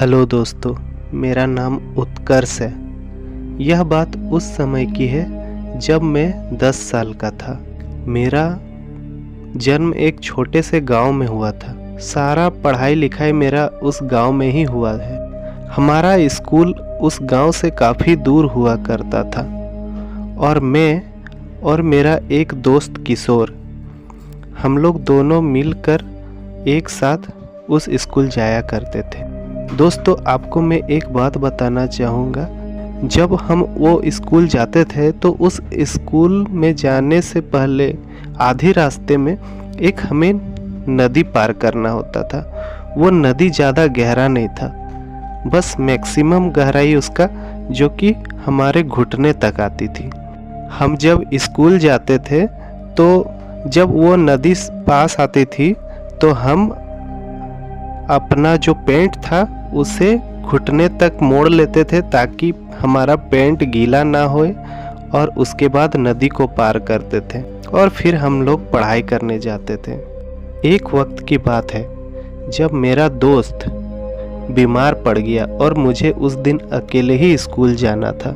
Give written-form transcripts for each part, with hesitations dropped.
Hello दोस्तों, मेरा नाम उत्कर्ष है। यह बात उस समय की है जब मैं 10 साल का था। मेरा जन्म एक छोटे से गांव में हुआ था। सारा पढ़ाई लिखाई मेरा उस गांव में ही हुआ है। हमारा स्कूल उस गांव से काफ़ी दूर हुआ करता था और मैं और मेरा एक दोस्त किशोर, हम लोग दोनों मिलकर एक साथ उस स्कूल जाया करते थे। दोस्तों, आपको मैं एक बात बताना चाहूँगा। जब हम वो स्कूल जाते थे तो उस स्कूल में जाने से पहले आधे रास्ते में एक हमें नदी पार करना होता था। वो नदी ज़्यादा गहरा नहीं था, बस मैक्सिमम गहराई उसका जो कि हमारे घुटने तक आती थी। हम जब स्कूल जाते थे तो जब वो नदी पास आती थी तो हम अपना जो पैंट था उसे घुटने तक मोड़ लेते थे ताकि हमारा पैंट गीला ना होए, और उसके बाद नदी को पार करते थे और फिर हम लोग पढ़ाई करने जाते थे। एक वक्त की बात है जब मेरा दोस्त बीमार पड़ गया और मुझे उस दिन अकेले ही स्कूल जाना था,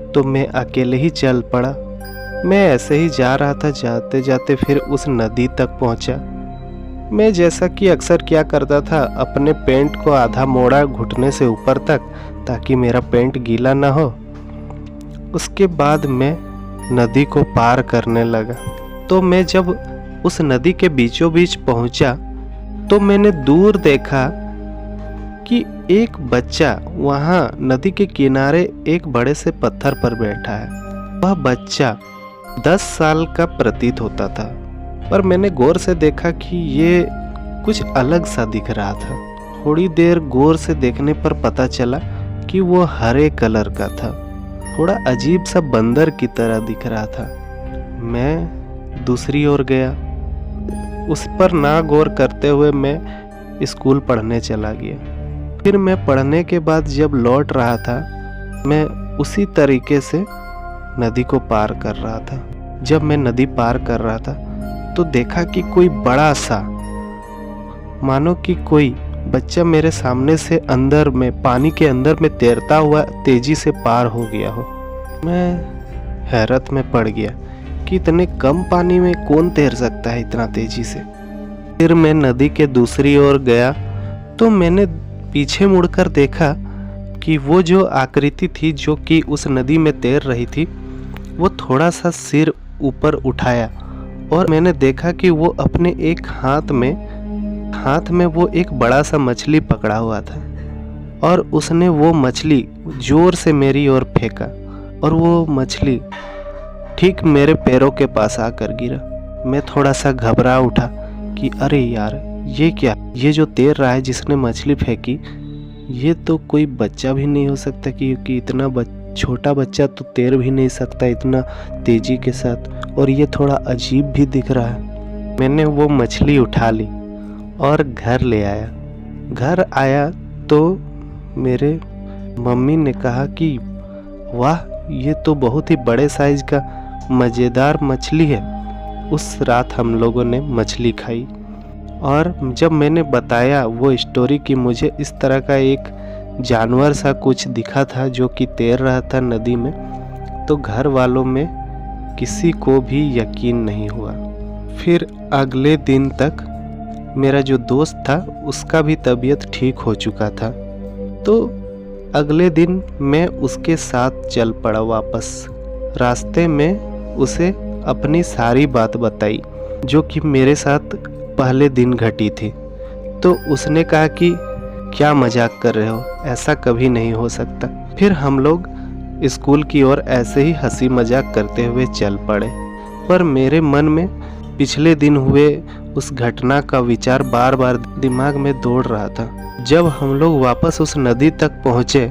तो मैं अकेले ही चल पड़ा। मैं ऐसे ही जा रहा था, जाते जाते फिर उस नदी तक पहुंचा। मैं जैसा कि अक्सर क्या करता था, अपने पैंट को आधा मोड़ा घुटने से ऊपर तक ताकि मेरा पैंट गीला ना हो। उसके बाद मैं नदी को पार करने लगा। तो मैं जब उस नदी के बीचों बीच पहुंचा तो मैंने दूर देखा कि एक बच्चा वहां नदी के किनारे एक बड़े से पत्थर पर बैठा है। वह बच्चा 10 साल का प्रतीत होता था, पर मैंने गौर से देखा कि ये कुछ अलग सा दिख रहा था। थोड़ी देर गौर से देखने पर पता चला कि वो हरे कलर का था, थोड़ा अजीब सा बंदर की तरह दिख रहा था। मैं दूसरी ओर गया, उस पर ना गौर करते हुए मैं स्कूल पढ़ने चला गया। फिर मैं पढ़ने के बाद जब लौट रहा था, मैं उसी तरीके से नदी को पार कर रहा था। जब मैं नदी पार कर रहा था तो देखा कि कोई बड़ा सा, मानो कि कोई बच्चा मेरे सामने से अंदर में, पानी के अंदर में तैरता हुआ तेजी से पार हो गया हो। मैं हैरत में पड़ गया कि इतने कम पानी में कौन तैर सकता है इतना तेजी से। फिर मैं नदी के दूसरी ओर गया तो मैंने पीछे मुड़कर देखा कि वो जो आकृति थी जो कि उस नदी में तैर रही थी, वो थोड़ा सा सिर ऊपर उठाया और मैंने देखा कि वो अपने एक हाथ में वो एक बड़ा सा मछली पकड़ा हुआ था, और उसने वो मछली जोर से मेरी ओर फेंका और वो मछली ठीक मेरे पैरों के पास आकर गिरा। मैं थोड़ा सा घबरा उठा कि अरे यार, ये क्या, ये जो तैर रहा है जिसने मछली फेंकी, ये तो कोई बच्चा भी नहीं हो सकता, क्योंकि इतना छोटा बच्चा तो तैर भी नहीं सकता इतना तेजी के साथ, और ये थोड़ा अजीब भी दिख रहा है। मैंने वो मछली उठा ली और घर ले आया। घर आया तो मेरे मम्मी ने कहा कि वाह, ये तो बहुत ही बड़े साइज का मज़ेदार मछली है। उस रात हम लोगों ने मछली खाई, और जब मैंने बताया वो स्टोरी कि मुझे इस तरह का एक जानवर सा कुछ दिखा था जो कि तैर रहा था नदी में, तो घर वालों में किसी को भी यकीन नहीं हुआ। फिर अगले दिन तक मेरा जो दोस्त था उसका भी तबीयत ठीक हो चुका था, तो अगले दिन मैं उसके साथ चल पड़ा वापस। रास्ते में उसे अपनी सारी बात बताई जो कि मेरे साथ पहले दिन घटी थी। तो उसने कहा कि क्या मजाक कर रहे हो, ऐसा कभी नहीं हो सकता। फिर हम लोग स्कूल की ओर ऐसे ही हंसी मजाक करते हुए चल पड़े, पर मेरे मन में पिछले दिन हुए उस घटना का विचार बार बार दिमाग में दौड़ रहा था। जब हम लोग वापस उस नदी तक पहुँचे,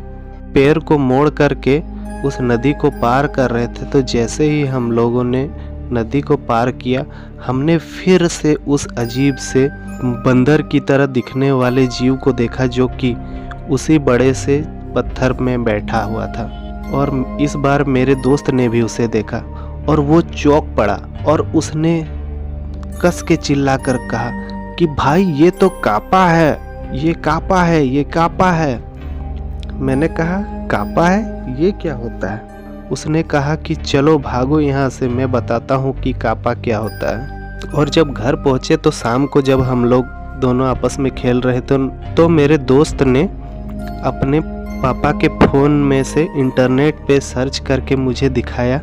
पैर को मोड़ करके उस नदी को पार कर रहे थे, तो जैसे ही हम लोगों ने नदी को पार किया, हमने फिर से उस अजीब से बंदर की तरह दिखने वाले जीव को देखा जो कि उसी बड़े से पत्थर में बैठा हुआ था। और इस बार मेरे दोस्त ने भी उसे देखा और वो चौंक पड़ा और उसने कस के चिल्लाकर कहा कि भाई, ये तो कापा है, ये कापा है, ये कापा है। मैंने कहा कापा है, ये क्या होता है? उसने कहा कि चलो भागो यहाँ से, मैं बताता हूँ कि कापा क्या होता है। और जब घर पहुँचे तो शाम को जब हम लोग दोनों आपस में खेल रहे थे तो मेरे दोस्त ने अपने पापा के फ़ोन में से इंटरनेट पे सर्च करके मुझे दिखाया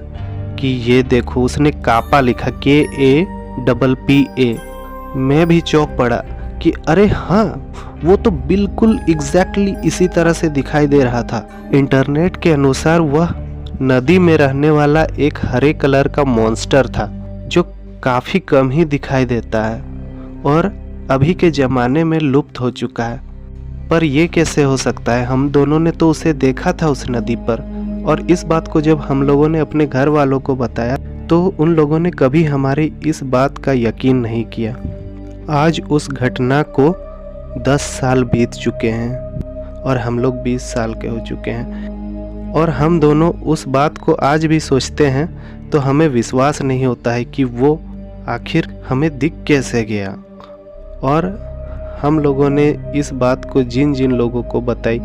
कि ये देखो, उसने कापा लिखा, KAPPA। मैं भी चौंक पड़ा कि अरे हाँ, वो तो बिल्कुल एग्जैक्टली इसी तरह से दिखाई दे रहा था। इंटरनेट के अनुसार वह नदी में रहने वाला एक हरे कलर का मॉन्स्टर था जो काफ़ी कम ही दिखाई देता है और अभी के ज़माने में लुप्त हो चुका है। पर ये कैसे हो सकता है? हम दोनों ने तो उसे देखा था उस नदी पर। और इस बात को जब हम लोगों ने अपने घर वालों को बताया तो उन लोगों ने कभी हमारी इस बात का यकीन नहीं किया। आज उस घटना को 10 साल बीत चुके हैं और हम लोग 20 साल के हो चुके हैं, और हम दोनों उस बात को आज भी सोचते हैं तो हमें विश्वास नहीं होता है कि वो आखिर हमें दिख कैसे गया। और हम लोगों ने इस बात को जिन जिन लोगों को बताई,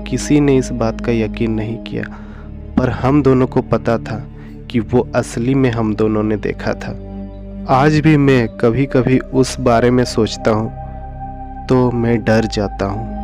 किसी ने इस बात का यकीन नहीं किया, पर हम दोनों को पता था कि वो असली में हम दोनों ने देखा था। आज भी मैं कभी कभी उस बारे में सोचता हूँ तो मैं डर जाता हूँ।